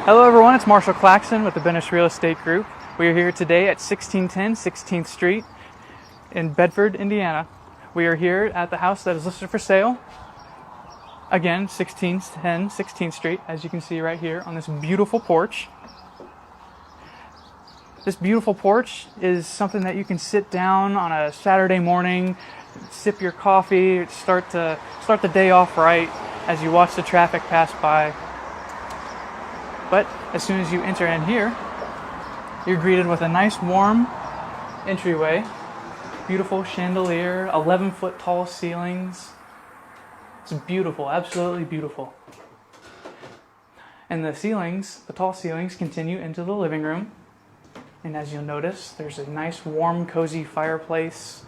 Hello everyone, it's Marshall Claxton with the Benish Real Estate Group. We are here today at 1610 16th Street in Bedford, Indiana. We are here at the house that is listed for sale. Again, 1610 16th Street, as you can see right here on this beautiful porch. This beautiful porch is something that you can sit down on a Saturday morning, sip your coffee, start the day off right as you watch the traffic pass by. But as soon as you enter in here, you're greeted with a nice warm entryway, beautiful chandelier, 11-foot tall ceilings. It's beautiful, absolutely beautiful. And the tall ceilings continue into the living room. And as you'll notice, there's a nice warm, cozy fireplace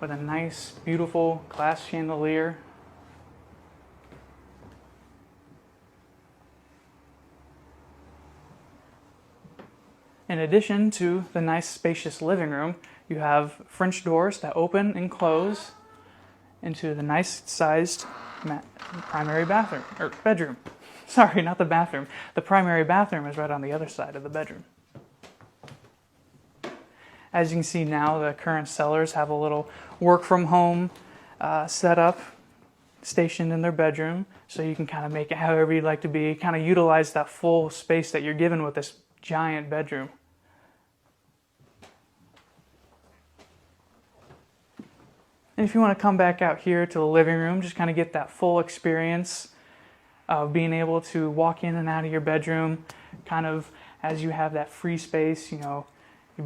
with a nice, beautiful glass chandelier. In addition to the nice spacious living room, you have French doors that open and close into the nice sized primary bathroom, or bedroom. Sorry, not the bathroom. The primary bathroom is right on the other side of the bedroom. As you can see now, the current sellers have a little work from home setup stationed in their bedroom, so you can kind of make it however you'd like to be, kind of utilize that full space that you're given with this giant bedroom. And if you want to come back out here to the living room, just kind of get that full experience of being able to walk in and out of your bedroom, kind of as you have that free space, you'll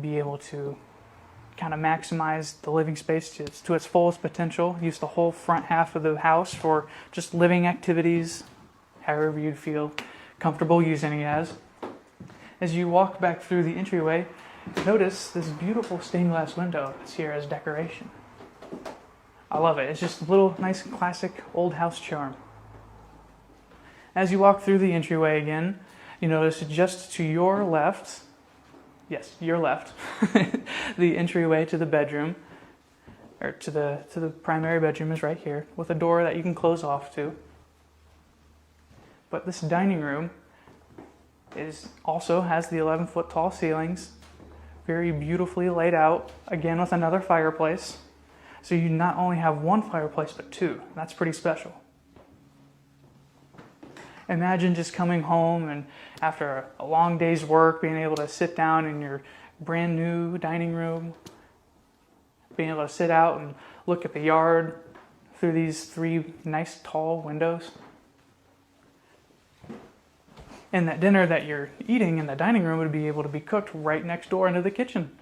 be able to kind of maximize the living space to its fullest potential. Use the whole front half of the house for just living activities, however you'd feel comfortable using it as. As you walk back through the entryway, notice this beautiful stained glass window that's here as decoration. I love it. It's just a little nice classic old house charm. As you walk through the entryway again, you notice just to your left, yes, your left, the entryway to the bedroom, or to the primary bedroom is right here, with a door that you can close off to. But this dining room also has the 11-foot tall ceilings, very beautifully laid out, again with another fireplace. So you not only have one fireplace, but two. That's pretty special. Imagine just coming home and after a long day's work, being able to sit down in your brand new dining room, being able to sit out and look at the yard through these three nice tall windows. And that dinner that you're eating in the dining room would be able to be cooked right next door into the kitchen.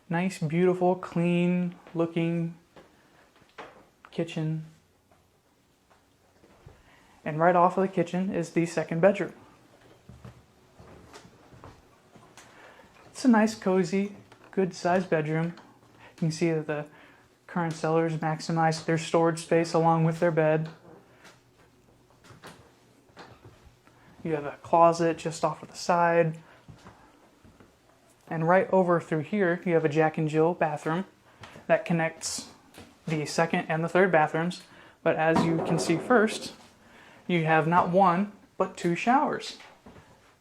Nice, beautiful, clean looking kitchen. And right off of the kitchen is the second bedroom. It's a nice, cozy, good sized bedroom. You can see that the current sellers maximize their storage space along with their bed. You have a closet just off to the side. And right over through here, you have a Jack and Jill bathroom that connects the second and the third bathrooms. But as you can see first, you have not one, but two showers.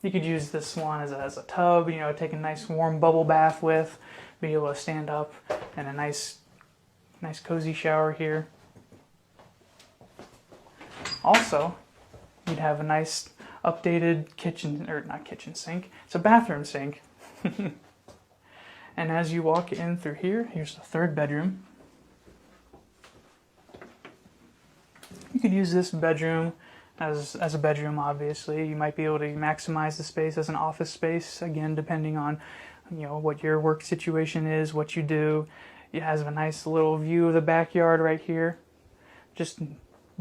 You could use this one as a tub, take a nice warm bubble bath with, be able to stand up, and a nice cozy shower here. Also, you'd have a nice updated kitchen, or not kitchen sink, it's a bathroom sink. And as you walk in through here, here's the third bedroom. You could use this bedroom as a bedroom, obviously. You might be able to maximize the space as an office space, again, depending on what your work situation is, what you do. It has a nice little view of the backyard right here. Just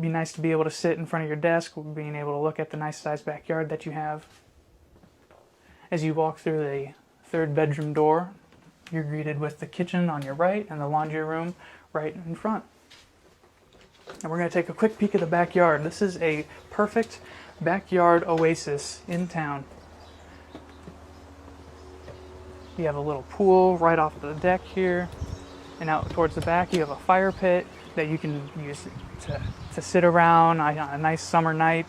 be nice to be able to sit in front of your desk, being able to look at the nice sized backyard that you have. As you walk through the third bedroom door, you're greeted with the kitchen on your right and the laundry room right in front. And we're going to take a quick peek at the backyard. This is a perfect backyard oasis in town. You have a little pool right off the deck here. And out towards the back, you have a fire pit that you can use to sit around on a nice summer night,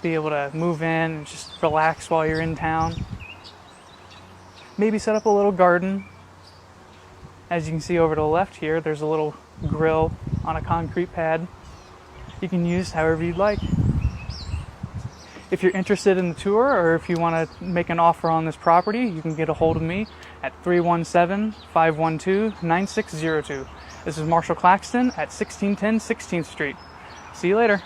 be able to move in and just relax while you're in town. Maybe set up a little garden. As you can see over to the left here, there's a little grill on a concrete pad you can use however you'd like. If you're interested in the tour, or if you want to make an offer on this property, you can get a hold of me at 317-512-9602. This is Marshall Claxton at 1610 16th Street. See you later.